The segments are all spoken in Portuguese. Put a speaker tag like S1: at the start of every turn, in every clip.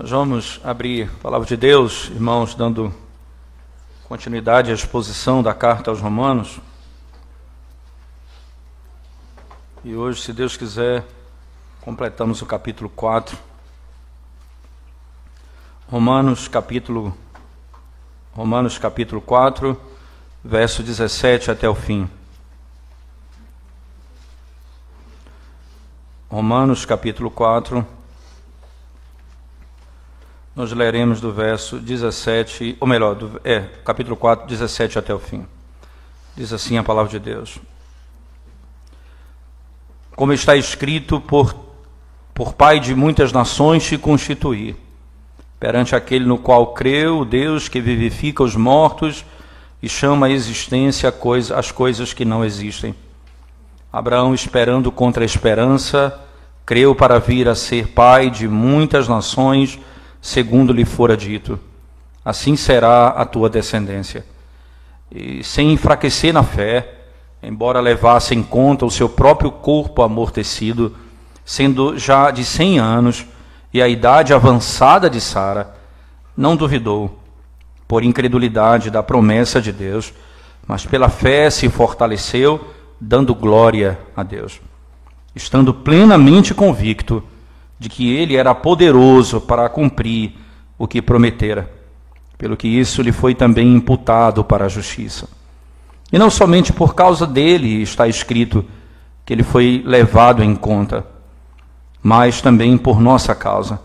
S1: Nós vamos abrir a palavra de Deus, irmãos, dando continuidade à exposição da carta aos Romanos. E hoje, se Deus quiser, completamos o capítulo 4. Romanos capítulo 4, verso 17 até o fim. Romanos capítulo 4, nós leremos do verso 17, ou melhor, capítulo 4, 17 até o fim. Diz assim a palavra de Deus. Como está escrito, por Pai de muitas nações te constituí, perante aquele no qual creu, o Deus que vivifica os mortos e chama à existência as coisas que não existem. Abraão, esperando contra a esperança, creu para vir a ser pai de muitas nações, segundo lhe fora dito: assim será a tua descendência. E sem enfraquecer na fé, embora levasse em conta o seu próprio corpo amortecido, sendo já de 100 anos, e a idade avançada de Sara, não duvidou, por incredulidade, da promessa de Deus, mas pela fé se fortaleceu, dando glória a Deus, estando plenamente convicto de que ele era poderoso para cumprir o que prometera, pelo que isso lhe foi também imputado para a justiça. E não somente por causa dele está escrito que ele foi levado em conta, mas também por nossa causa,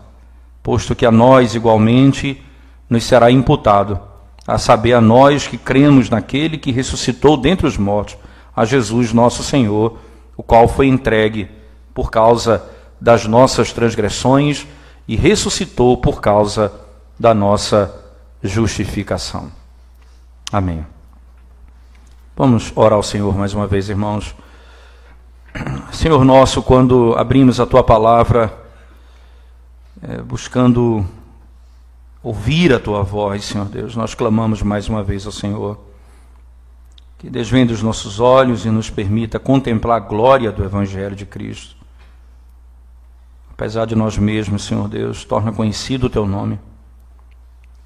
S1: posto que a nós igualmente nos será imputado, a saber, a nós que cremos naquele que ressuscitou dentre os mortos, a Jesus nosso Senhor, o qual foi entregue por causa das nossas transgressões e ressuscitou por causa da nossa justificação. Amém. Vamos orar ao Senhor mais uma vez, irmãos. Senhor nosso, quando abrimos a Tua palavra, buscando ouvir a Tua voz, Senhor Deus, nós clamamos mais uma vez ao Senhor, que desvende os nossos olhos e nos permita contemplar a glória do Evangelho de Cristo. Apesar de nós mesmos, Senhor Deus, torna conhecido o Teu nome,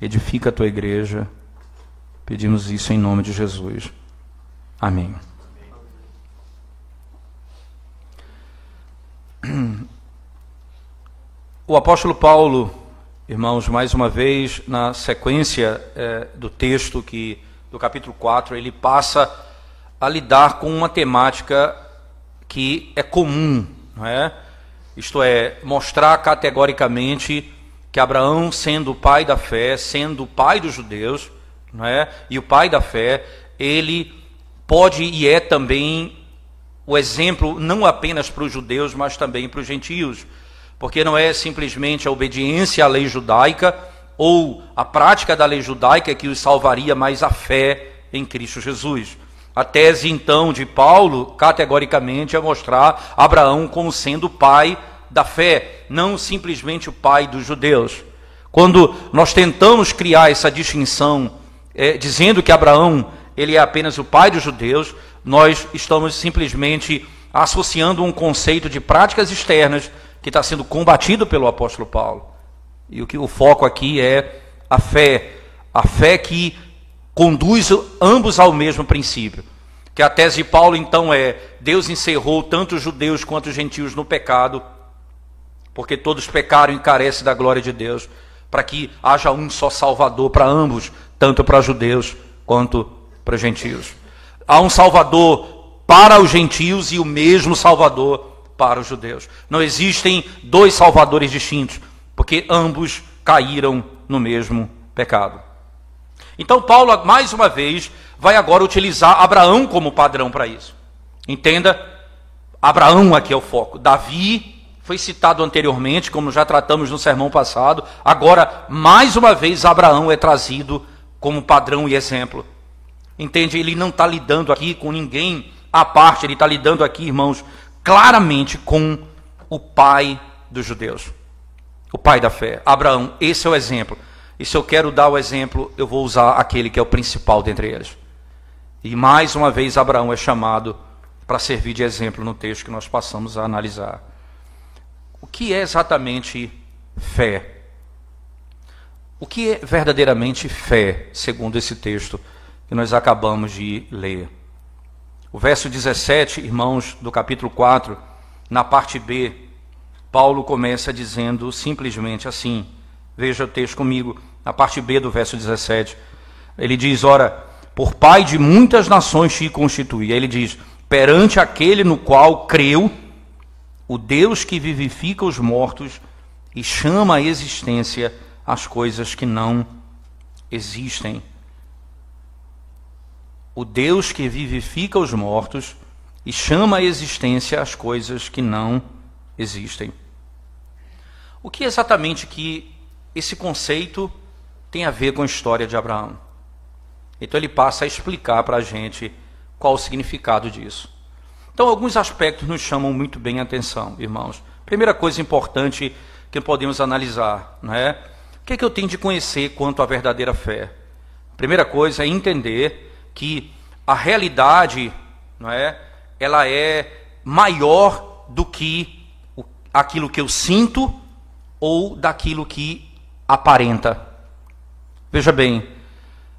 S1: edifica a Tua igreja, pedimos isso em nome de Jesus. Amém. O apóstolo Paulo, irmãos, mais uma vez, na sequência do texto do capítulo 4, ele passa a lidar com uma temática que é comum, não é? Isto é, mostrar categoricamente que Abraão, sendo o pai da fé, sendo o pai dos judeus, não é? E o pai da fé, ele pode e é também o exemplo não apenas para os judeus, mas também para os gentios, porque não é simplesmente a obediência à lei judaica ou a prática da lei judaica que os salvaria, mas a fé em Cristo Jesus. A tese, então, de Paulo, categoricamente, é mostrar Abraão como sendo o pai da fé, não simplesmente o pai dos judeus. Quando nós tentamos criar essa distinção, dizendo que Abraão ele é apenas o pai dos judeus, nós estamos simplesmente associando um conceito de práticas externas que está sendo combatido pelo apóstolo Paulo. E o foco aqui é a fé que conduz ambos ao mesmo princípio. Que a tese de Paulo, então, Deus encerrou tanto os judeus quanto os gentios no pecado, porque todos pecaram e carecem da glória de Deus, para que haja um só Salvador para ambos, tanto para judeus quanto para os gentios. Há um Salvador para os gentios e o mesmo Salvador para os judeus. Não existem dois salvadores distintos, porque ambos caíram no mesmo pecado. Então Paulo, mais uma vez, vai agora utilizar Abraão como padrão para isso. Entenda, Abraão aqui é o foco. Davi foi citado anteriormente, como já tratamos no sermão passado. Agora, mais uma vez, Abraão é trazido como padrão e exemplo. Entende? Ele não está lidando aqui com ninguém à parte, ele está lidando aqui, irmãos, claramente com o pai dos judeus, o pai da fé, Abraão. Esse é o exemplo. E se eu quero dar o exemplo, eu vou usar aquele que é o principal dentre eles. E mais uma vez Abraão é chamado para servir de exemplo no texto que nós passamos a analisar. O que é exatamente fé? O que é verdadeiramente fé, segundo esse texto que nós acabamos de ler? O verso 17, irmãos, do capítulo 4, na parte B, Paulo começa dizendo simplesmente assim, veja o texto comigo, na parte B do verso 17, ele diz, ora, por pai de muitas nações te constitui. Aí ele diz, perante aquele no qual creu, o Deus que vivifica os mortos e chama à existência as coisas que não existem. O Deus que vivifica os mortos e chama à existência as coisas que não existem. O que exatamente que esse conceito tem a ver com a história de Abraão? Então ele passa a explicar para a gente qual o significado disso. Então alguns aspectos nos chamam muito bem a atenção, irmãos. Primeira coisa importante que podemos analisar, não é? O que é que eu tenho de conhecer quanto à verdadeira fé? Primeira coisa é entender que a realidade, não é? Ela é maior do que aquilo que eu sinto ou daquilo que aparenta. Veja bem,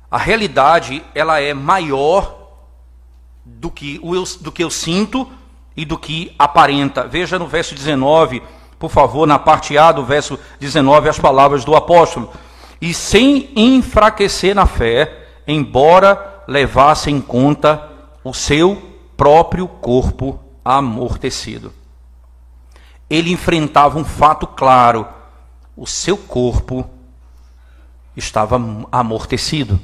S1: a realidade ela é maior do que eu sinto e do que aparenta. Veja no verso 19, por favor, na parte A do verso 19, as palavras do apóstolo. E sem enfraquecer na fé, embora levasse em conta o seu próprio corpo amortecido. Ele enfrentava um fato claro: o seu corpo estava amortecido.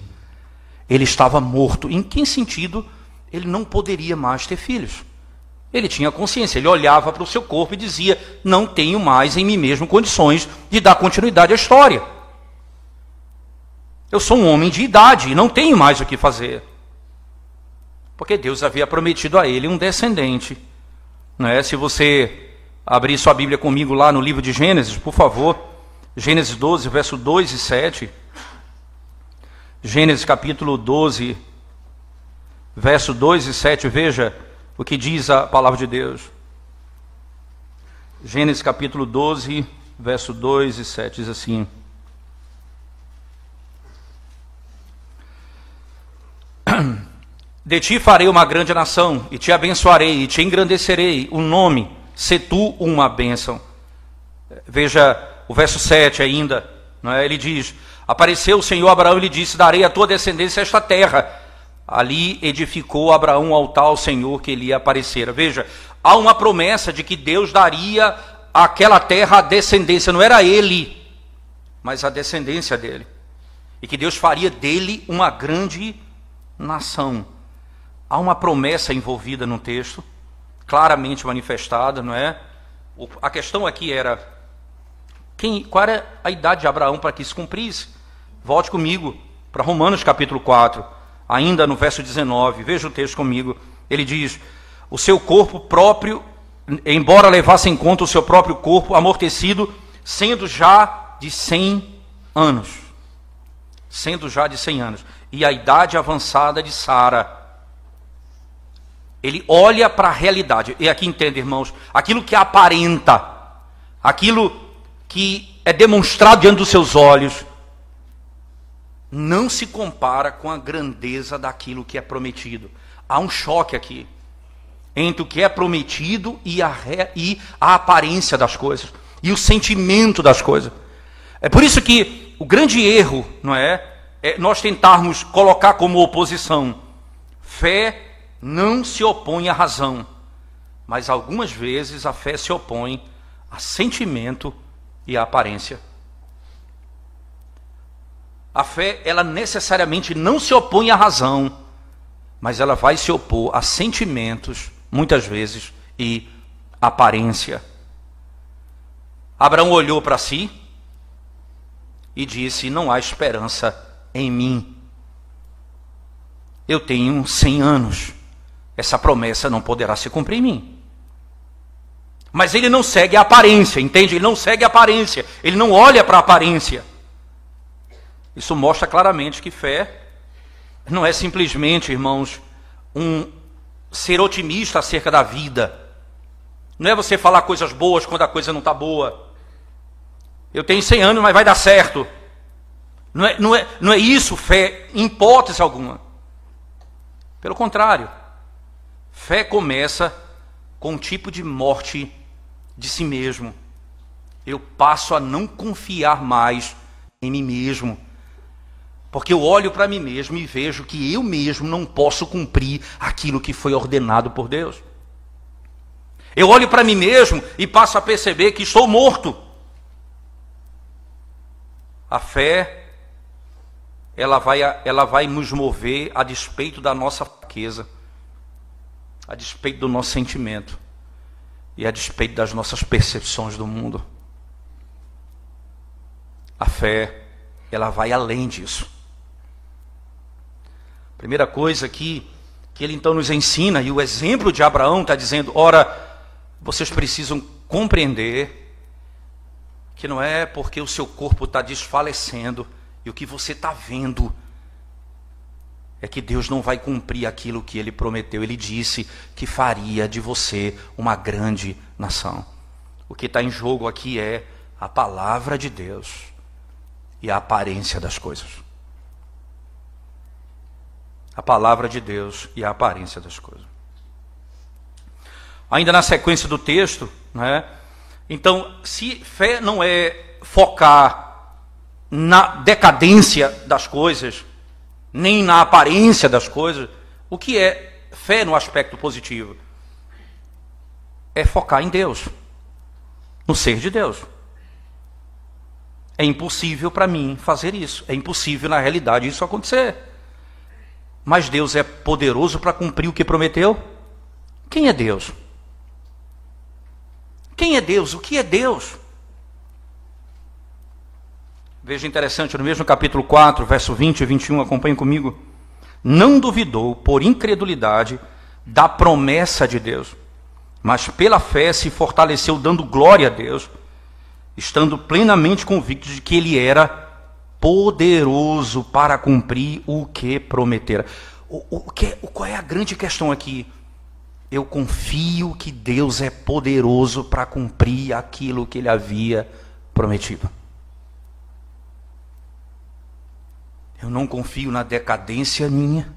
S1: Ele estava morto. Em que sentido? Ele não poderia mais ter filhos. Ele tinha consciência, ele olhava para o seu corpo e dizia, não tenho mais em mim mesmo condições de dar continuidade à história. Eu sou um homem de idade e não tenho mais o que fazer. Porque Deus havia prometido a ele um descendente. Não é? Se você abrir sua Bíblia comigo lá no livro de Gênesis, por favor, Gênesis 12, verso 2 e 7. Gênesis capítulo 12, verso 2 e 7, veja o que diz a palavra de Deus. Gênesis capítulo 12, verso 2 e 7, diz assim: de ti farei uma grande nação, e te abençoarei, e te engrandecerei o nome, se tu uma bênção. Veja o verso 7 ainda, não é? Ele diz, apareceu o Senhor a Abraão e lhe disse, darei a tua descendência esta terra. Ali edificou Abraão um altar ao Senhor que lhe aparecera. Veja, há uma promessa de que Deus daria àquela terra a descendência, não era ele, mas a descendência dele. E que Deus faria dele uma grande nação. Há uma promessa envolvida no texto, claramente manifestada, não é? A questão aqui era, qual era a idade de Abraão para que isso cumprisse? Volte comigo para Romanos capítulo 4, ainda no verso 19, veja o texto comigo. Ele diz, o seu corpo próprio, embora levasse em conta o seu próprio corpo amortecido, sendo já de 100 anos. Sendo já de 100 anos. E a idade avançada de Sara. Ele olha para a realidade. E aqui entende, irmãos, aquilo que aparenta, aquilo que é demonstrado diante dos seus olhos, não se compara com a grandeza daquilo que é prometido. Há um choque aqui entre o que é prometido e a aparência das coisas, e o sentimento das coisas. É por isso que o grande erro, não é nós tentarmos colocar como oposição. Fé não se opõe à razão, mas algumas vezes a fé se opõe a sentimento e a aparência. A fé, ela necessariamente não se opõe à razão, mas ela vai se opor a sentimentos, muitas vezes, e aparência. Abraão olhou para si e disse, não há esperança em mim. Eu tenho 100 anos, essa promessa não poderá se cumprir em mim. Mas ele não segue a aparência, entende? Ele não segue a aparência, ele não olha para a aparência. Isso mostra claramente que fé não é simplesmente, irmãos, ser otimista acerca da vida. Não é você falar coisas boas quando a coisa não está boa. Eu tenho 100 anos, mas vai dar certo. Não é isso fé, em hipótese alguma. Pelo contrário, fé começa com um tipo de morte de si mesmo. Eu passo a não confiar mais em mim mesmo, porque eu olho para mim mesmo e vejo que eu mesmo não posso cumprir aquilo que foi ordenado por Deus. Eu olho para mim mesmo e passo a perceber que estou morto. A fé, ela vai nos mover a despeito da nossa fraqueza, a despeito do nosso sentimento e a despeito das nossas percepções do mundo. A fé, ela vai além disso. Primeira coisa que ele então nos ensina, e o exemplo de Abraão está dizendo, ora, vocês precisam compreender que não é porque o seu corpo está desfalecendo e o que você está vendo é que Deus não vai cumprir aquilo que Ele prometeu. Ele disse que faria de você uma grande nação. O que está em jogo aqui é a palavra de Deus e a aparência das coisas. A palavra de Deus e a aparência das coisas. Ainda na sequência do texto, né? Então, se fé não é focar na decadência das coisas, nem na aparência das coisas, o que é fé no aspecto positivo? É focar em Deus, no ser de Deus. É impossível para mim fazer isso, é impossível na realidade isso acontecer. Mas Deus é poderoso para cumprir o que prometeu? Quem é Deus? Quem é Deus? O que é Deus? Veja interessante, no mesmo capítulo 4, verso 20 e 21, acompanhe comigo. Não duvidou, por incredulidade, da promessa de Deus, mas pela fé se fortaleceu, dando glória a Deus, estando plenamente convicto de que Ele era poderoso para cumprir o que prometera. Qual é a grande questão aqui? Eu confio que Deus é poderoso para cumprir aquilo que Ele havia prometido. Eu não confio na decadência minha,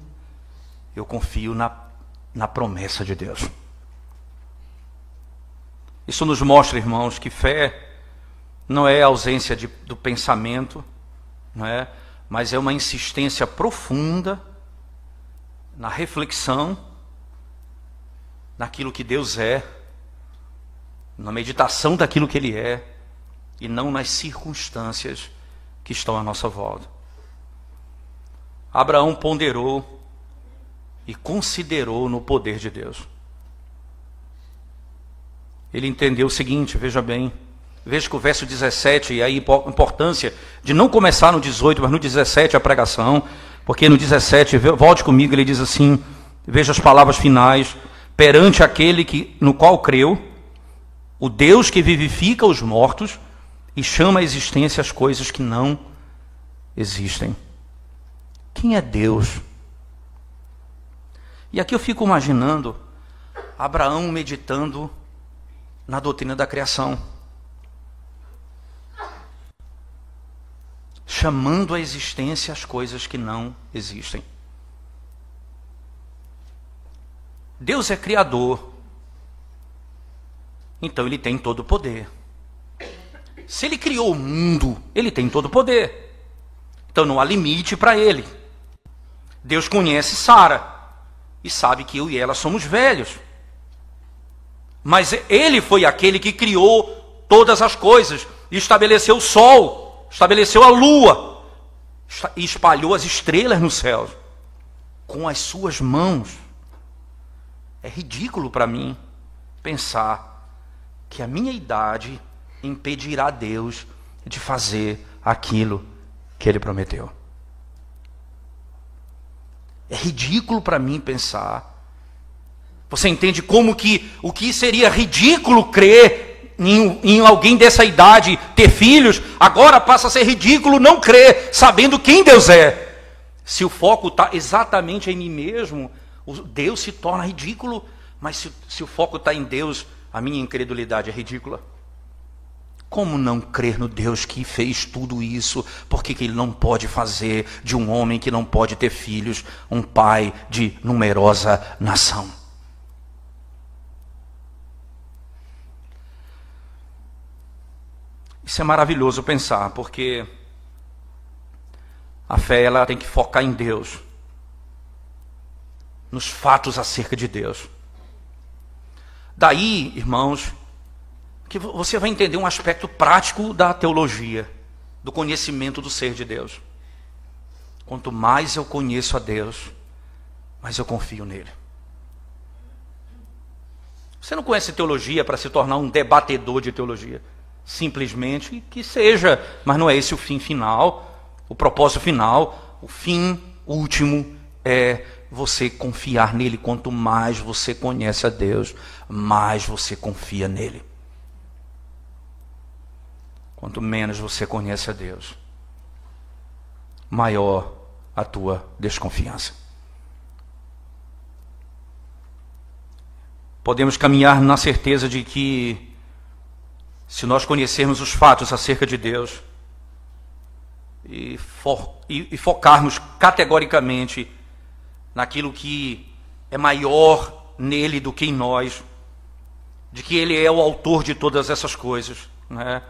S1: eu confio na promessa de Deus. Isso nos mostra, irmãos, que fé não é a ausência do pensamento, não é? Mas é uma insistência profunda na reflexão, naquilo que Deus é, na meditação daquilo que Ele é, e não nas circunstâncias que estão à nossa volta. Abraão ponderou e considerou no poder de Deus. Ele entendeu o seguinte, veja bem, veja que o verso 17, e aí a importância de não começar no 18, mas no 17 a pregação, porque no 17, volte comigo, ele diz assim, veja as palavras finais, perante aquele no qual creu, o Deus que vivifica os mortos e chama à existência as coisas que não existem. Quem é Deus? E aqui eu fico imaginando Abraão meditando na doutrina da criação, chamando à existência as coisas que não existem. Deus é criador, então Ele tem todo o poder. Se Ele criou o mundo, Ele tem todo o poder. Então não há limite para Ele. Deus conhece Sara e sabe que eu e ela somos velhos. Mas Ele foi aquele que criou todas as coisas, e estabeleceu o sol, estabeleceu a lua, e espalhou as estrelas no céu com as suas mãos. É ridículo para mim pensar que a minha idade impedirá Deus de fazer aquilo que Ele prometeu. É ridículo para mim pensar. Você entende como que o que seria ridículo crer em alguém dessa idade ter filhos, agora passa a ser ridículo não crer, sabendo quem Deus é. Se o foco está exatamente em mim mesmo, Deus se torna ridículo, mas se o foco está em Deus, a minha incredulidade é ridícula. Como não crer no Deus que fez tudo isso? Por que Ele não pode fazer de um homem que não pode ter filhos um pai de numerosa nação? Isso é maravilhoso pensar, porque a fé ela tem que focar em Deus, nos fatos acerca de Deus. Daí, irmãos, que você vai entender um aspecto prático da teologia, do conhecimento do ser de Deus. Quanto mais eu conheço a Deus, mais eu confio nele. Você não conhece teologia para se tornar um debatedor de teologia. Simplesmente que seja, mas não é esse o fim final, o propósito final. O fim último é você confiar nele. Quanto mais você conhece a Deus, mais você confia nele. Quanto menos você conhece a Deus, maior a tua desconfiança. Podemos caminhar na certeza de que, se nós conhecermos os fatos acerca de Deus e focarmos categoricamente naquilo que é maior nele do que em nós, de que ele é o autor de todas essas coisas, né?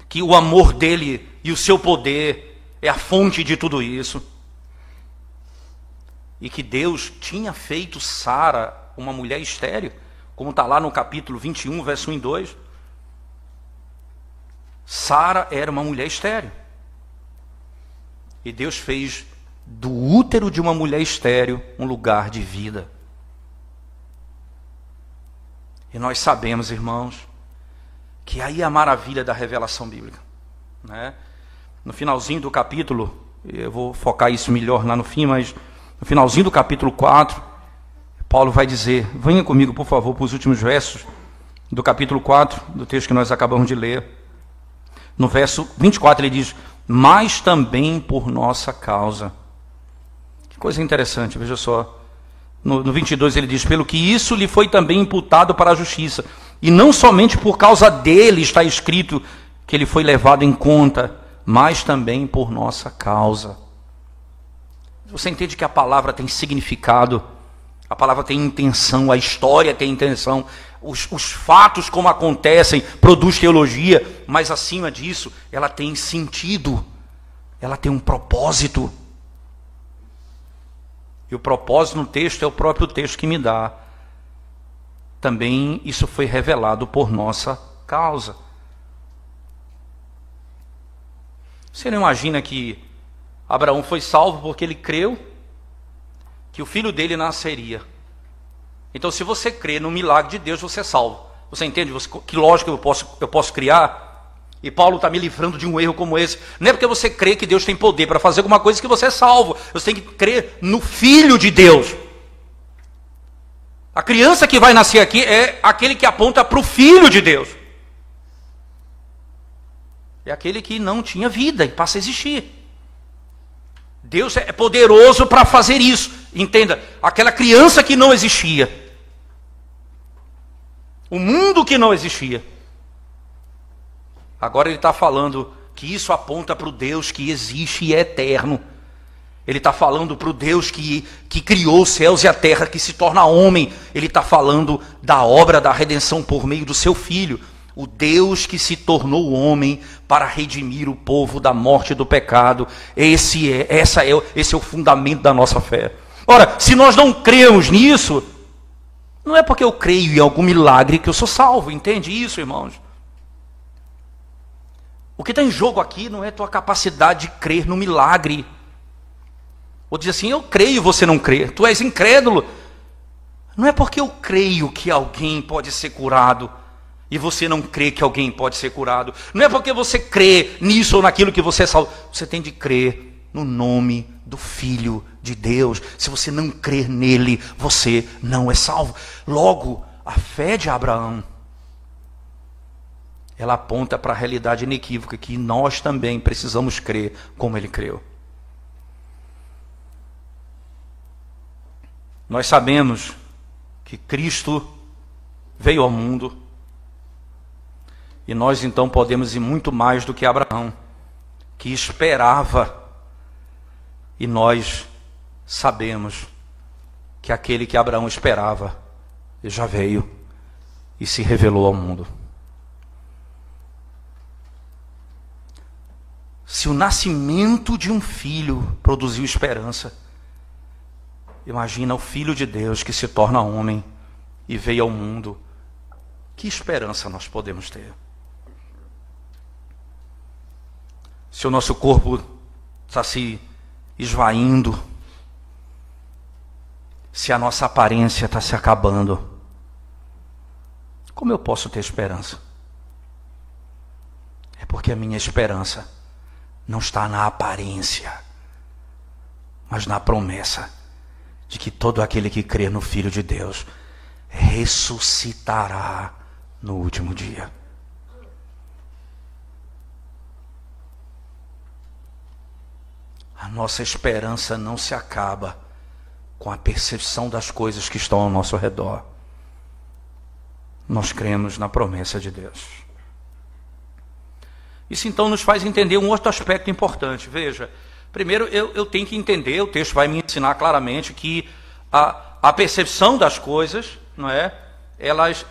S1: Que o amor dele e o seu poder é a fonte de tudo isso, e que Deus tinha feito Sara uma mulher estéril, como está lá no capítulo 21, verso 1 e 2. Sara era uma mulher estéril. E Deus fez do útero de uma mulher estéril um lugar de vida. E nós sabemos, irmãos, que aí é a maravilha da revelação bíblica, né? No finalzinho do capítulo, eu vou focar isso melhor lá no fim, mas no finalzinho do capítulo 4, Paulo vai dizer, venha comigo, por favor, para os últimos versos do capítulo 4, do texto que nós acabamos de ler. No verso 24 ele diz, mas também por nossa causa. Que coisa interessante, veja só. No 22 ele diz, pelo que isso lhe foi também imputado para a justiça. E não somente por causa dele está escrito que ele foi levado em conta, mas também por nossa causa. Você entende que a palavra tem significado, a palavra tem intenção, a história tem intenção. Os fatos como acontecem produz teologia, mas acima disso ela tem sentido, ela tem um propósito. E o propósito no texto é o próprio texto que me dá. Também isso foi revelado por nossa causa. Você não imagina que Abraão foi salvo porque ele creu que o filho dele nasceria. Então, se você crê no milagre de Deus, você é salvo. Você entende que lógica eu posso criar? E Paulo está me livrando de um erro como esse. Não é porque você crê que Deus tem poder para fazer alguma coisa que você é salvo. Você tem que crer no Filho de Deus. A criança que vai nascer aqui é aquele que aponta para o Filho de Deus. É aquele que não tinha vida e passa a existir. Deus é poderoso para fazer isso. Entenda, aquela criança que não existia, o mundo que não existia, agora ele está falando que isso aponta para o Deus que existe e é eterno. Ele está falando para o Deus que criou os céus e a terra, que se torna homem. Ele está falando da obra da redenção por meio do seu Filho. O Deus que se tornou homem para redimir o povo da morte e do pecado. Esse é o fundamento da nossa fé. Ora, se nós não cremos nisso, não é porque eu creio em algum milagre que eu sou salvo. Entende isso, irmãos? O que está em jogo aqui não é a tua capacidade de crer no milagre. Ou dizer assim, eu creio e você não crê. Tu és incrédulo. Não é porque eu creio que alguém pode ser curado e você não crê que alguém pode ser curado. Não é porque você crê nisso ou naquilo que você é salvo. Você tem de crer no nome do Filho de Deus. Se você não crer nele, você não é salvo. Logo, a fé de Abraão, ela aponta para a realidade inequívoca que nós também precisamos crer como ele creu. Nós sabemos que Cristo veio ao mundo E nós então podemos ir muito mais do que Abraão, que esperava. E nós sabemos que aquele que Abraão esperava já veio e se revelou ao mundo. Se o nascimento de um filho produziu esperança, imagina o Filho de Deus que se torna homem e veio ao mundo. Que esperança nós podemos ter? Se o nosso corpo está se esvaindo, se a nossa aparência está se acabando, como eu posso ter esperança? É porque a minha esperança não está na aparência, mas na promessa de que todo aquele que crê no Filho de Deus ressuscitará no último dia. A nossa esperança não se acaba com a percepção das coisas que estão ao nosso redor. Nós cremos na promessa de Deus. Isso então nos faz entender um outro aspecto importante. Veja, primeiro eu tenho que entender, o texto vai me ensinar claramente que a percepção das coisas, não é? Elas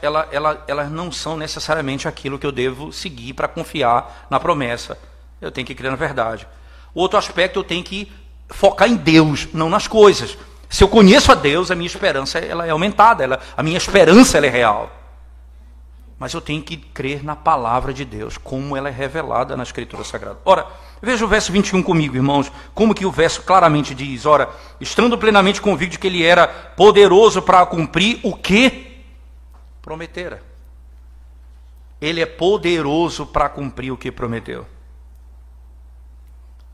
S1: não são necessariamente aquilo que eu devo seguir para confiar na promessa. Eu tenho que crer na verdade. Outro aspecto, eu tenho que focar em Deus, não nas coisas. Se eu conheço a Deus, a minha esperança ela é aumentada, a minha esperança ela é real. Mas eu tenho que crer na palavra de Deus, como ela é revelada na Escritura Sagrada. Ora, veja o verso 21 comigo, irmãos, como que o verso claramente diz: ora, estando plenamente convicto de que ele era poderoso para cumprir o que prometera. Ele é poderoso para cumprir o que prometeu.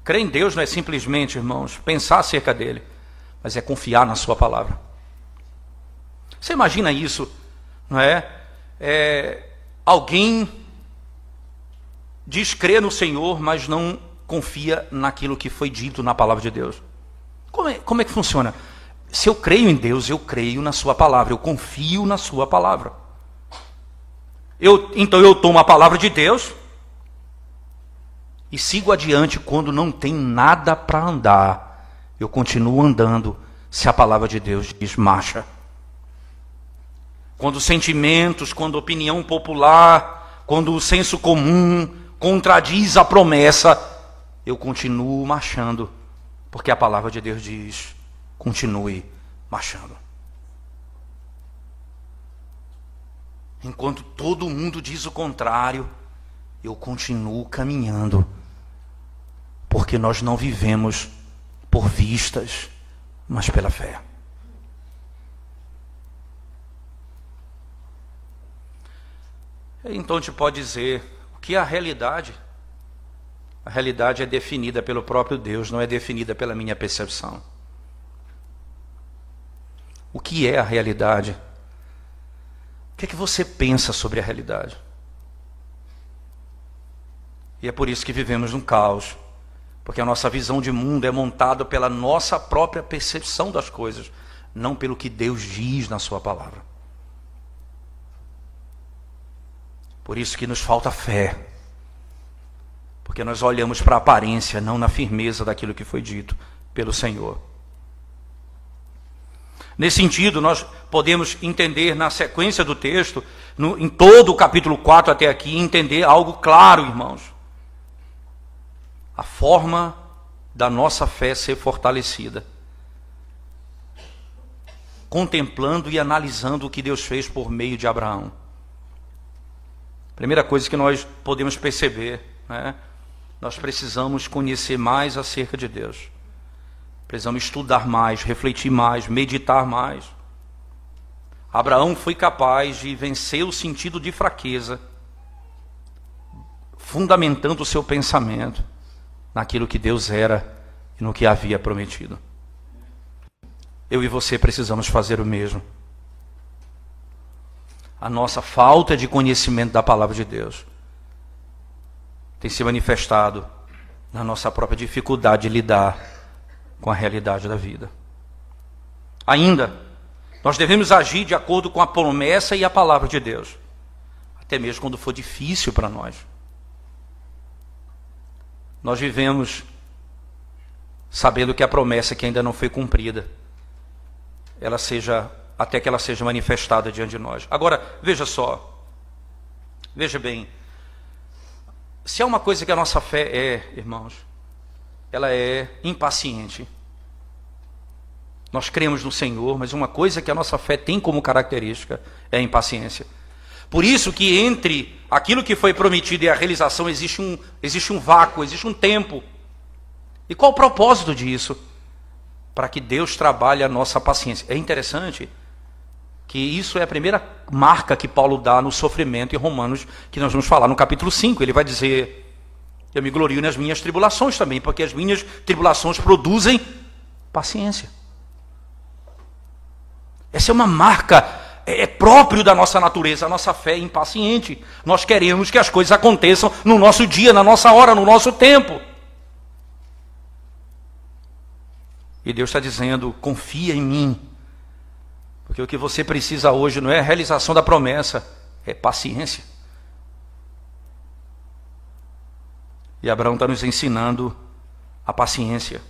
S1: Crer em Deus não é simplesmente, irmãos, pensar acerca dele, mas é confiar na sua palavra. Você imagina isso, não é? Alguém diz crer no Senhor, mas não confia naquilo que foi dito na palavra de Deus. Como é que funciona? Se eu creio em Deus, eu creio na sua palavra, eu confio na sua palavra. Então eu tomo a palavra de Deus e sigo adiante. Quando não tem nada para andar, eu continuo andando se a palavra de Deus diz marcha. Quando sentimentos, quando opinião popular, quando o senso comum contradiz a promessa, eu continuo marchando, porque a palavra de Deus diz: continue marchando. Enquanto todo mundo diz o contrário, eu continuo caminhando, porque nós não vivemos por vistas, mas pela fé. Então a gente pode dizer, o que é a realidade? A realidade é definida pelo próprio Deus, não é definida pela minha percepção. O que é a realidade? O que é que você pensa sobre a realidade? E é por isso que vivemos num caos, porque a nossa visão de mundo é montada pela nossa própria percepção das coisas, não pelo que Deus diz na sua palavra. Por isso que nos falta fé, porque nós olhamos para a aparência, não na firmeza daquilo que foi dito pelo Senhor. Nesse sentido, nós podemos entender na sequência do texto, em todo o capítulo 4 até aqui, entender algo claro, irmãos. A forma da nossa fé ser fortalecida, contemplando e analisando o que Deus fez por meio de Abraão. Primeira coisa que nós podemos perceber, né? Nós precisamos conhecer mais acerca de Deus. Precisamos estudar mais, refletir mais, meditar mais. Abraão foi capaz de vencer o sentido de fraqueza, fundamentando o seu pensamento naquilo que Deus era e no que havia prometido. Eu e você precisamos fazer o mesmo. A nossa falta de conhecimento da palavra de Deus tem se manifestado na nossa própria dificuldade de lidar com a realidade da vida. Ainda, nós devemos agir de acordo com a promessa e a palavra de Deus. até mesmo quando for difícil para nós. Nós vivemos sabendo que a promessa que ainda não foi cumprida, até que ela seja manifestada diante de nós. Agora, veja só, veja bem, se há uma coisa que a nossa fé é, irmãos, ela é impaciente. Nós cremos no Senhor, mas uma coisa que a nossa fé tem como característica é a impaciência. Por isso que entre aquilo que foi prometido e a realização existe um vácuo, existe um tempo. E qual o propósito disso? Para que Deus trabalhe a nossa paciência. É interessante que isso é a primeira marca que Paulo dá no sofrimento em Romanos, que nós vamos falar no capítulo 5. Ele vai dizer: eu me glorio nas minhas tribulações também, porque as minhas tribulações produzem paciência. Essa é uma marca, é próprio da nossa natureza, a nossa fé é impaciente. Nós queremos que as coisas aconteçam no nosso dia, na nossa hora, no nosso tempo. E Deus está dizendo: confia em mim. Porque o que você precisa hoje não é a realização da promessa, é paciência. E Abraão está nos ensinando a paciência.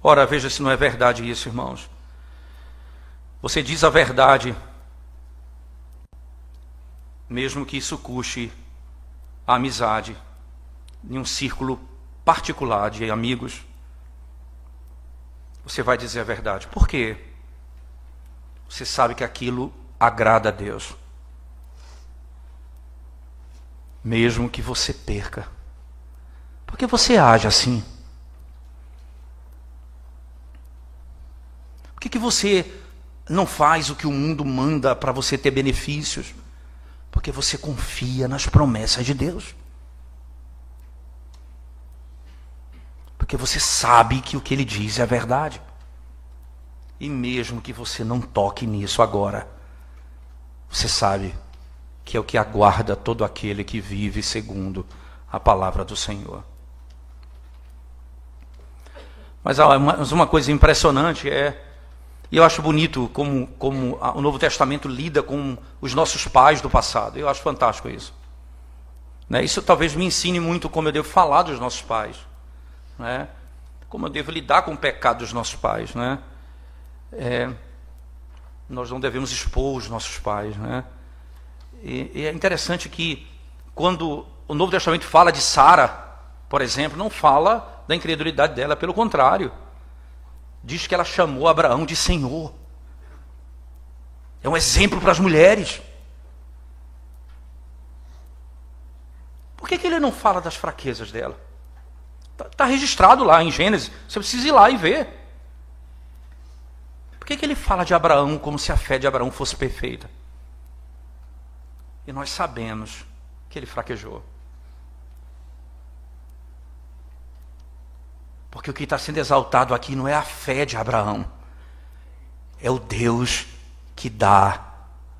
S1: Ora, veja se não é verdade isso, irmãos. Você diz a verdade, mesmo que isso custe a amizade, em um círculo particular de amigos. Você vai dizer a verdade. Por quê? Você sabe que aquilo agrada a Deus. Mesmo que você perca. Por que você age assim? Por que você não faz o que o mundo manda para você ter benefícios? Porque você confia nas promessas de Deus. Porque você sabe que o que Ele diz é a verdade. E mesmo que você não toque nisso agora, você sabe que é o que aguarda todo aquele que vive segundo a palavra do Senhor. Mas uma coisa impressionante e eu acho bonito como o Novo Testamento lida com os nossos pais do passado. Eu acho fantástico isso. Isso talvez me ensine muito como eu devo falar dos nossos pais. Como eu devo lidar com o pecado dos nossos pais. Nós não devemos expor os nossos pais. E é interessante que quando o Novo Testamento fala de Sara, por exemplo, não fala da incredulidade dela, pelo contrário. Diz que ela chamou Abraão de Senhor. É um exemplo para as mulheres. Por que ele não fala das fraquezas dela? Está registrado lá em Gênesis. Você precisa ir lá e ver. Por que ele fala de Abraão como se a fé de Abraão fosse perfeita? E nós sabemos que ele fraquejou. Porque o que está sendo exaltado aqui não é a fé de Abraão. É o Deus que dá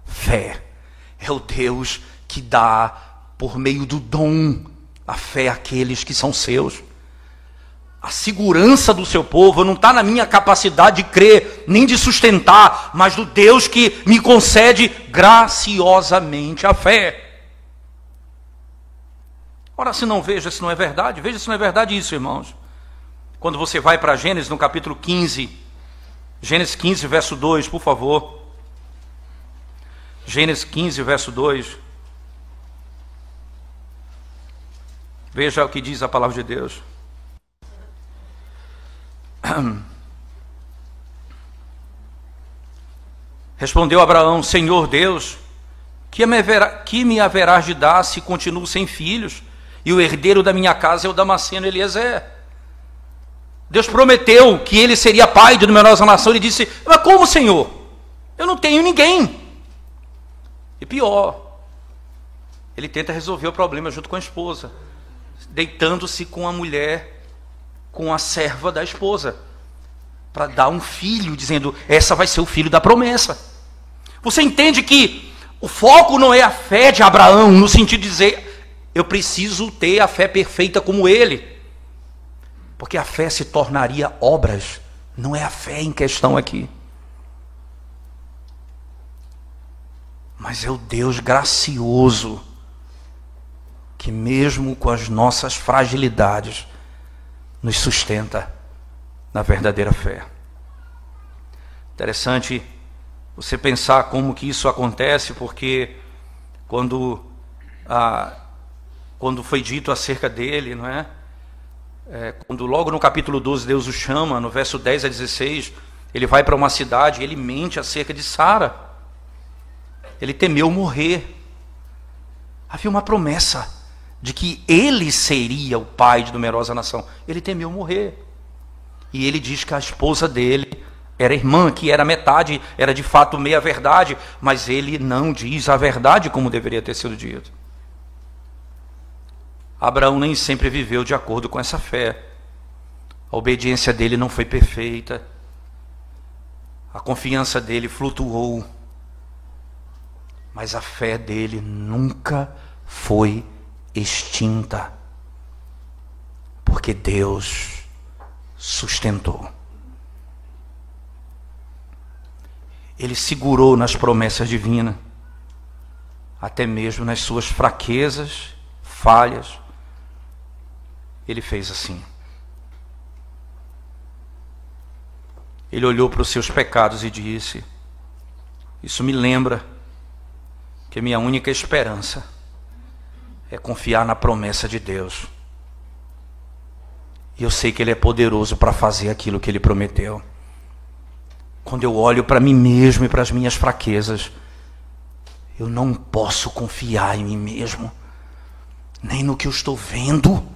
S1: fé. É o Deus que dá, por meio do dom, a fé àqueles que são seus. A segurança do seu povo não está na minha capacidade de crer, nem de sustentar, mas do Deus que me concede graciosamente a fé. Ora, se não veja, se não é verdade, veja se não é verdade isso, irmãos. Quando você vai para Gênesis, no capítulo 15, Gênesis 15, verso 2, por favor. Gênesis 15, verso 2. Veja o que diz a palavra de Deus. Respondeu Abraão: Senhor Deus, que me haverás de dar se continuo sem filhos, e o herdeiro da minha casa é o Damasceno Eliezer? Deus prometeu que ele seria pai de numerosa nação. Ele disse: mas como, Senhor? Eu não tenho ninguém. E pior, ele tenta resolver o problema junto com a esposa, deitando-se com a mulher, com a serva da esposa, para dar um filho, dizendo: essa vai ser o filho da promessa. Você entende que o foco não é a fé de Abraão, no sentido de dizer: eu preciso ter a fé perfeita como ele. Porque a fé se tornaria obras, não é a fé em questão aqui. mas é o Deus gracioso, que mesmo com as nossas fragilidades, nos sustenta na verdadeira fé. Interessante você pensar como que isso acontece, porque quando foi dito acerca dele, não é? Quando logo no capítulo 12 Deus o chama, no verso 10 a 16, ele vai para uma cidade e ele mente acerca de Sara. Ele temeu morrer. Havia uma promessa de que ele seria o pai de numerosa nação. Ele temeu morrer. E ele diz que a esposa dele era irmã, que era metade, era de fato meia verdade, mas ele não diz a verdade como deveria ter sido dito. Abraão nem sempre viveu de acordo com essa fé. A obediência dele não foi perfeita. A confiança dele flutuou. Mas a fé dele nunca foi extinta, porque Deus sustentou. Ele segurou nas promessas divinas, até mesmo nas suas fraquezas, falhas. Ele fez assim. Ele olhou para os seus pecados e disse: isso me lembra que minha única esperança é confiar na promessa de Deus. E eu sei que Ele é poderoso para fazer aquilo que Ele prometeu. Quando eu olho para mim mesmo e para as minhas fraquezas, eu não posso confiar em mim mesmo, nem no que eu estou vendo,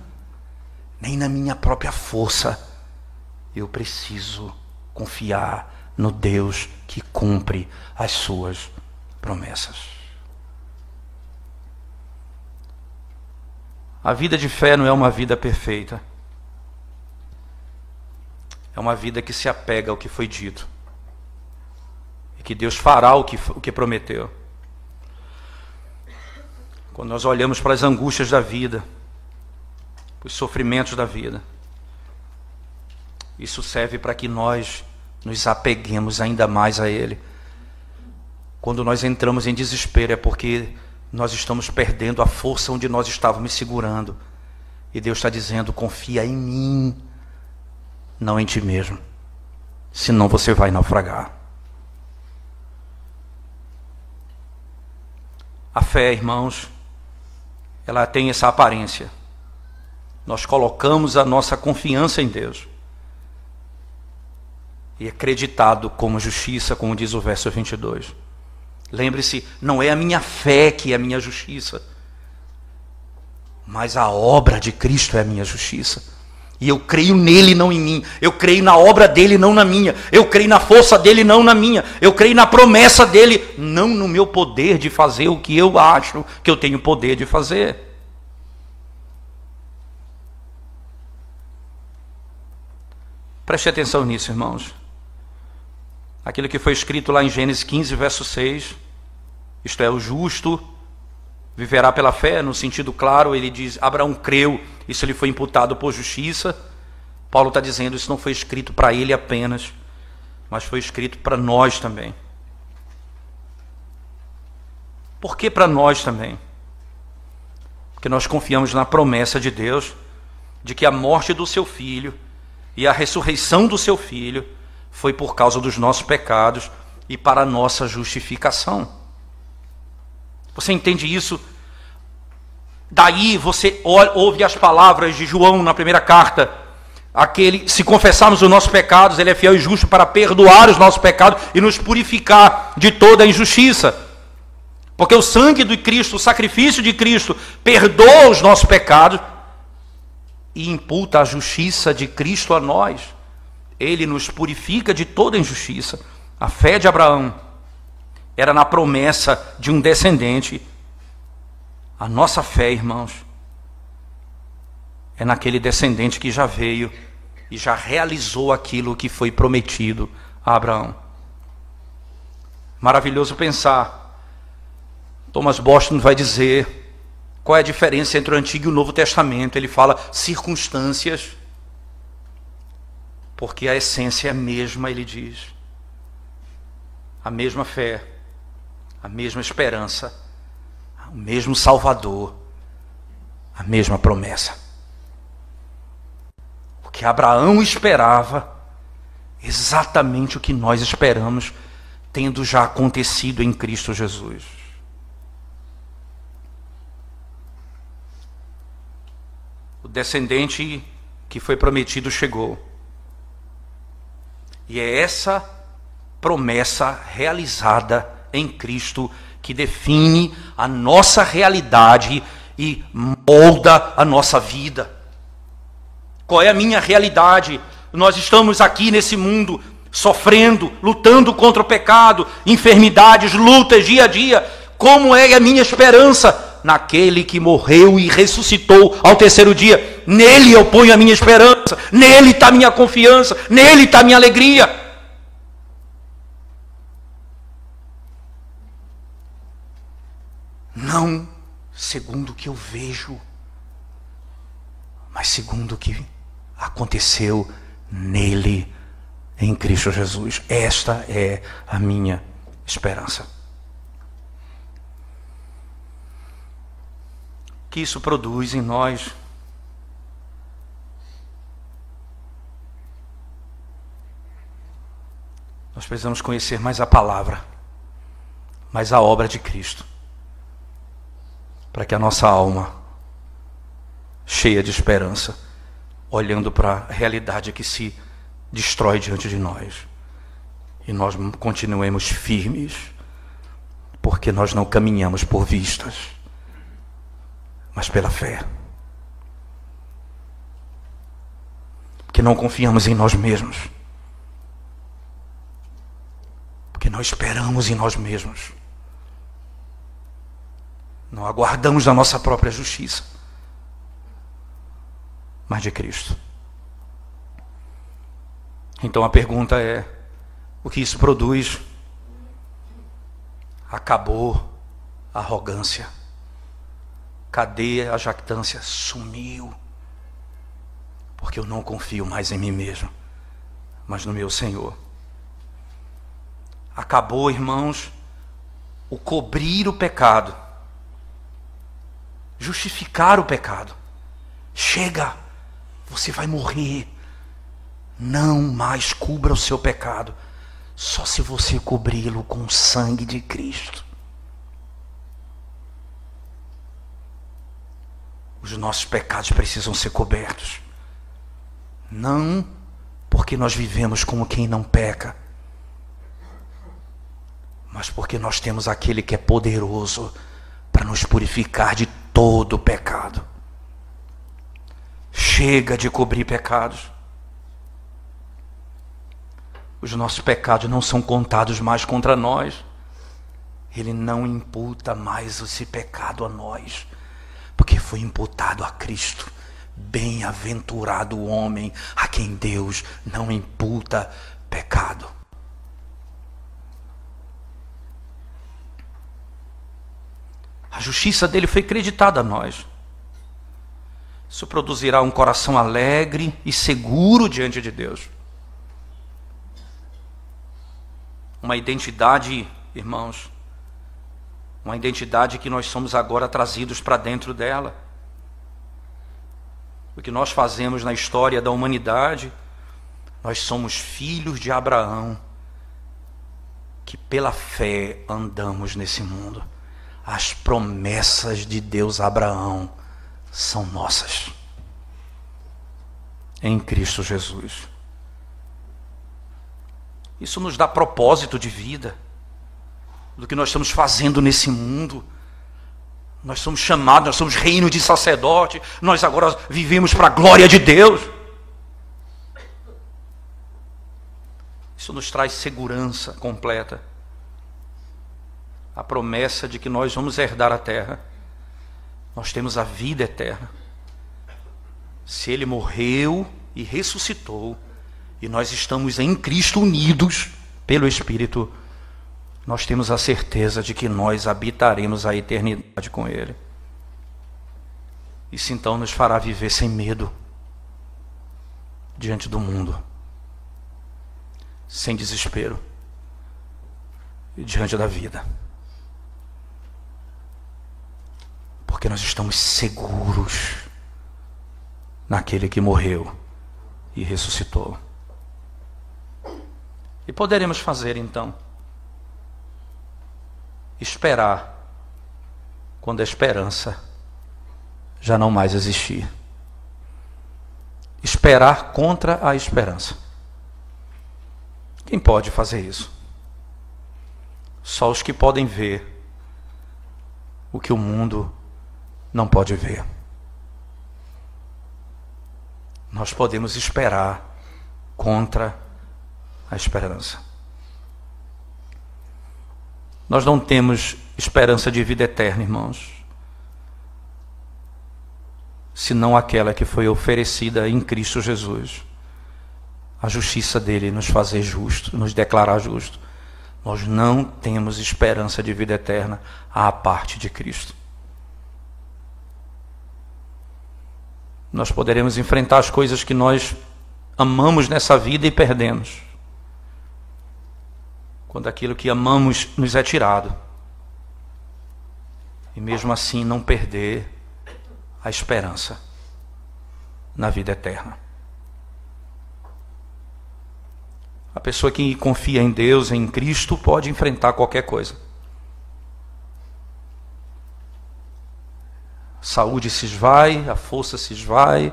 S1: nem na minha própria força. Eu preciso confiar no Deus que cumpre as suas promessas. A vida de fé não é uma vida perfeita. É uma vida que se apega ao que foi dito. E que Deus fará o que prometeu. Quando nós olhamos para as angústias da vida, para os sofrimentos da vida, isso serve para que nós nos apeguemos ainda mais a Ele. Quando nós entramos em desespero é porque nós estamos perdendo a força onde nós estávamos segurando. E Deus está dizendo: confia em mim, não em ti mesmo. Senão você vai naufragar. A fé, irmãos, ela tem essa aparência. Nós colocamos a nossa confiança em Deus. E é acreditado como justiça, como diz o verso 22. Lembre-se, não é a minha fé que é a minha justiça, mas a obra de Cristo é a minha justiça. E eu creio nele, não em mim. Eu creio na obra dele, não na minha. Eu creio na força dele, não na minha. Eu creio na promessa dele, não no meu poder de fazer o que eu acho que eu tenho poder de fazer. Preste atenção nisso, irmãos. Aquilo que foi escrito lá em Gênesis 15, verso 6, isto é, o justo viverá pela fé, no sentido claro, ele diz, Abraão creu, isso lhe foi imputado por justiça. Paulo está dizendo, isso não foi escrito para ele apenas, mas foi escrito para nós também. Por que para nós também? Porque nós confiamos na promessa de Deus, de que a morte do seu filho e a ressurreição do seu filho foi por causa dos nossos pecados e para a nossa justificação. Você entende isso? Daí você ouve as palavras de João na primeira carta. Se confessarmos os nossos pecados, ele é fiel e justo para perdoar os nossos pecados e nos purificar de toda a injustiça. Porque o sangue de Cristo, o sacrifício de Cristo, perdoa os nossos pecados e imputa a justiça de Cristo a nós. Ele nos purifica de toda injustiça. A fé de Abraão era na promessa de um descendente. A nossa fé, irmãos, é naquele descendente que já veio e já realizou aquilo que foi prometido a Abraão. Maravilhoso pensar. Thomas Boston vai dizer qual é a diferença entre o Antigo e o Novo Testamento. Ele fala circunstâncias, porque a essência é a mesma, ele diz. A mesma fé, a mesma esperança, o mesmo Salvador, a mesma promessa. O que Abraão esperava, exatamente o que nós esperamos, tendo já acontecido em Cristo Jesus. O descendente que foi prometido chegou. E é essa promessa realizada em Cristo que define a nossa realidade e molda a nossa vida. Qual é a minha realidade? Nós estamos aqui nesse mundo sofrendo, lutando contra o pecado, enfermidades, lutas dia a dia. Como é a minha esperança? Naquele que morreu e ressuscitou ao terceiro dia. Nele eu ponho a minha esperança, nele está a minha confiança, nele está a minha alegria. Não segundo o que eu vejo, mas segundo o que aconteceu nele, em Cristo Jesus. Esta é a minha esperança. O que isso produz em nós? Nós precisamos conhecer mais a palavra, mais a obra de Cristo, para que a nossa alma, cheia de esperança, olhando para a realidade que se destrói diante de nós, e nós continuemos firmes, porque nós não caminhamos por vistas, mas pela fé. Porque não confiamos em nós mesmos, porque não esperamos em nós mesmos, não aguardamos da nossa própria justiça, mas de Cristo. Então a pergunta é: o que isso produz? Acabou a arrogância. Cadê a jactância? Sumiu. Porque eu não confio mais em mim mesmo, mas no meu Senhor. Acabou, irmãos, o cobrir o pecado, justificar o pecado. Chega, você vai morrer. Não mais cubra o seu pecado, só se você cobri-lo com o sangue de Cristo. Os nossos pecados precisam ser cobertos. Não porque nós vivemos como quem não peca, mas porque nós temos aquele que é poderoso para nos purificar de todo o pecado. Chega de cobrir pecados. Os nossos pecados não são contados mais contra nós. Ele não imputa mais esse pecado a nós, porque foi imputado a Cristo. Bem-aventurado o homem a quem Deus não imputa pecado. A justiça dele foi creditada a nós. Isso produzirá um coração alegre e seguro diante de Deus. Uma identidade, irmãos, uma identidade que nós somos agora trazidos para dentro dela. O que nós fazemos na história da humanidade, nós somos filhos de Abraão, que pela fé andamos nesse mundo. As promessas de Deus a Abraão são nossas, em Cristo Jesus. Isso nos dá propósito de vida, do que nós estamos fazendo nesse mundo. Nós somos chamados, nós somos reino de sacerdote, nós agora vivemos para a glória de Deus. Isso nos traz segurança completa. A promessa de que nós vamos herdar a terra. Nós temos a vida eterna. Se Ele morreu e ressuscitou, e nós estamos em Cristo unidos pelo Espírito, nós temos a certeza de que nós habitaremos a eternidade com Ele. Isso então nos fará viver sem medo diante do mundo, sem desespero e diante da vida. Porque nós estamos seguros naquele que morreu e ressuscitou. E poderemos fazer então, esperar quando a esperança já não mais existir. Esperar contra a esperança. Quem pode fazer isso? Só os que podem ver o que o mundo não pode ver. Nós podemos esperar contra a esperança. Nós não temos esperança de vida eterna, irmãos, senão aquela que foi oferecida em Cristo Jesus. A justiça dele nos fazer justo, nos declarar justo. Nós não temos esperança de vida eterna à parte de Cristo. Nós poderemos enfrentar as coisas que nós amamos nessa vida e perdemos, quando aquilo que amamos nos é tirado. E mesmo assim não perder a esperança na vida eterna. A pessoa que confia em Deus, em Cristo, pode enfrentar qualquer coisa. A saúde se esvai, a força se esvai,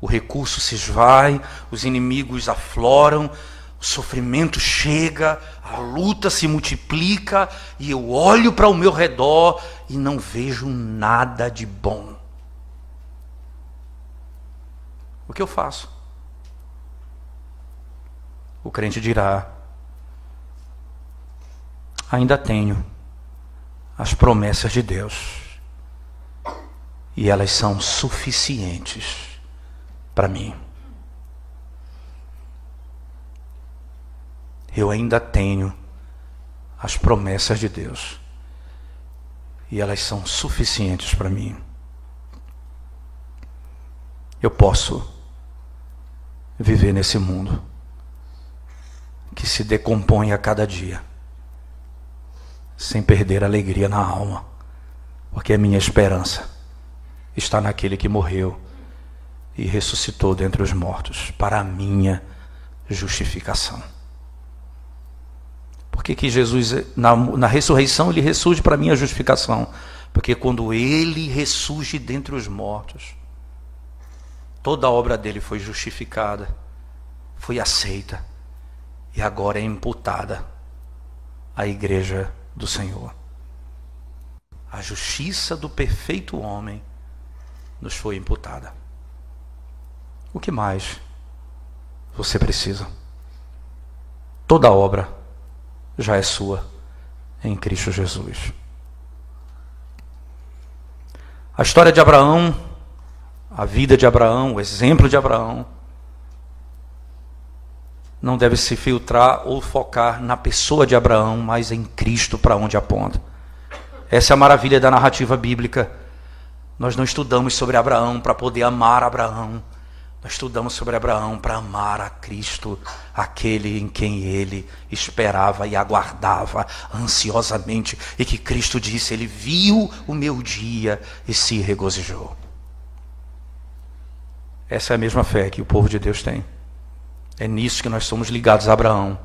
S1: o recurso se esvai, os inimigos afloram, o sofrimento chega, a luta se multiplica e eu olho para o meu redor e não vejo nada de bom. O que eu faço? O crente dirá: ainda tenho as promessas de Deus e elas são suficientes para mim. Eu ainda tenho as promessas de Deus e elas são suficientes para mim. Eu posso viver nesse mundo que se decompõe a cada dia, sem perder a alegria na alma, porque a minha esperança está naquele que morreu e ressuscitou dentre os mortos, para a minha justificação. Por que Jesus, na ressurreição, ele ressurge para a minha justificação? Porque quando ele ressurge dentre os mortos, toda a obra dele foi justificada, foi aceita, e agora é imputada à igreja do Senhor. A justiça do perfeito homem nos foi imputada. O que mais você precisa? Toda a obra já é sua em Cristo Jesus. A história de Abraão, a vida de Abraão, o exemplo de Abraão, não deve se filtrar ou focar na pessoa de Abraão, mas em Cristo, para onde aponta. Essa é a maravilha da narrativa bíblica. Nós não estudamos sobre Abraão para poder amar Abraão. Nós estudamos sobre Abraão para amar a Cristo, aquele em quem ele esperava e aguardava ansiosamente, e que Cristo disse: ele viu o meu dia e se regozijou. Essa é a mesma fé que o povo de Deus tem. É nisso que nós somos ligados a Abraão.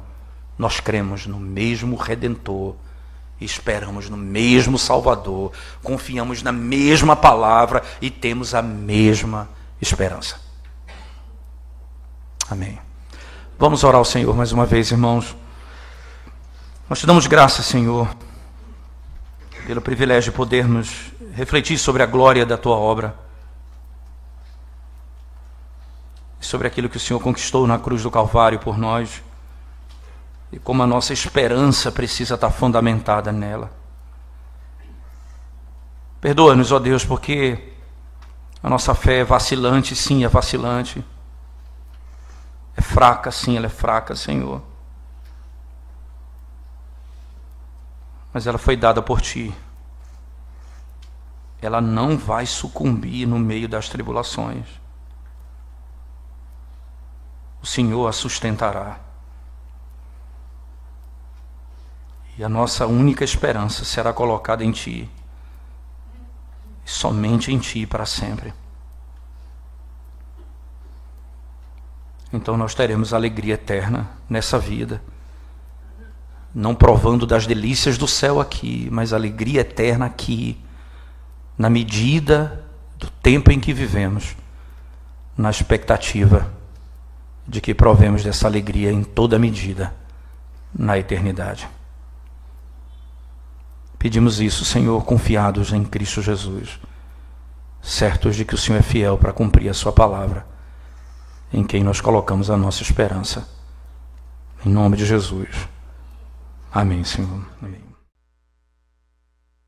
S1: Nós cremos no mesmo Redentor, esperamos no mesmo Salvador, confiamos na mesma palavra e temos a mesma esperança. Amém. Vamos orar ao Senhor mais uma vez, irmãos. Nós te damos graças, Senhor, pelo privilégio de podermos refletir sobre a glória da tua obra, sobre aquilo que o Senhor conquistou na cruz do Calvário por nós, e como a nossa esperança precisa estar fundamentada nela. Perdoa-nos, ó Deus, porque a nossa fé é vacilante, sim, é vacilante. É fraca, sim, ela é fraca, Senhor. Mas ela foi dada por Ti. Ela não vai sucumbir no meio das tribulações. O Senhor a sustentará. E a nossa única esperança será colocada em Ti. e somente em Ti para sempre. Então nós teremos alegria eterna nessa vida, não provando das delícias do céu aqui, mas alegria eterna aqui, na medida do tempo em que vivemos, na expectativa de que provemos dessa alegria em toda medida na eternidade. Pedimos isso, Senhor, confiados em Cristo Jesus, certos de que o Senhor é fiel para cumprir a sua palavra, em quem nós colocamos a nossa esperança. Em nome de Jesus. Amém, Senhor. Amém.